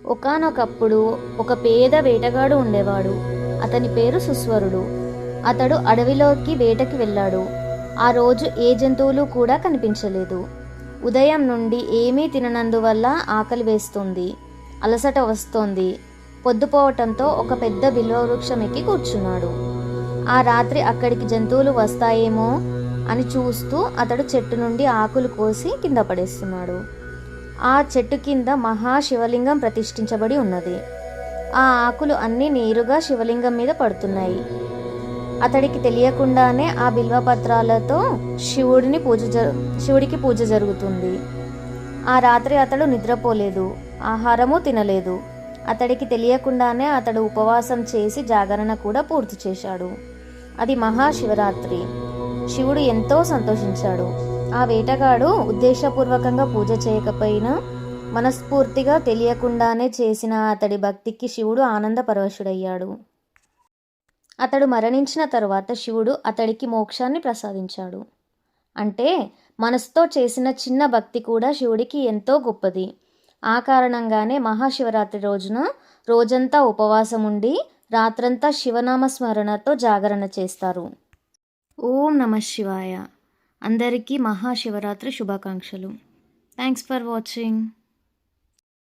ఒకానొకప్పుడు ఒక పేద వేటగాడు ఉండేవాడు. అతని పేరు సుస్వరుడు. అతడు అడవిలోకి వేటకి వెళ్ళాడు. ఆ రోజు ఏ జంతువులు కూడా కనిపించలేదు. ఉదయం నుండి ఏమీ తిననందువల్ల ఆకలి వేస్తుంది, అలసట వస్తోంది. పొద్దుపోవటంతో ఒక పెద్ద బిల్వ వృక్షం ఎక్కి కూర్చున్నాడు. ఆ రాత్రి అక్కడికి జంతువులు వస్తాయేమో అని చూస్తూ అతడు చెట్టు నుండి ఆకులు కోసి కింద పడేస్తున్నాడు. ఆ చెట్టు కింద మహాశివలింగం ప్రతిష్ఠించబడి ఉన్నది. ఆ ఆకులు అన్నీ నేరుగా శివలింగం మీద పడుతున్నాయి. అతడికి తెలియకుండానే ఆ బిల్వపత్రాలతో శివుడికి పూజ జరుగుతుంది. ఆ రాత్రి అతడు నిద్రపోలేదు, ఆహారము తినలేదు. అతడికి తెలియకుండానే అతడు ఉపవాసం చేసి జాగరణ కూడా పూర్తి చేశాడు. అది మహాశివరాత్రి. శివుడు ఎంతో సంతోషించాడు. ఆ వేటగాడు ఉద్దేశపూర్వకంగా పూజ చేయకపోయినా మనస్ఫూర్తిగా తెలియకుండానే చేసిన అతడి భక్తికి శివుడు ఆనందపరవశుడయ్యాడు. అతడు మరణించిన తరువాత శివుడు అతడికి మోక్షాన్ని ప్రసాదించాడు. అంటే మనసుతో చేసిన చిన్న భక్తి కూడా శివుడికి ఎంతో గొప్పది. ఆ కారణంగానే మహాశివరాత్రి రోజున రోజంతా ఉపవాసం ఉండి రాత్రంతా శివనామ స్మరణతో జాగరణ చేస్తారు. ఓం నమః శివాయ. అందరికీ మహాశివరాత్రి శుభాకాంక్షలు. Thanks for watching.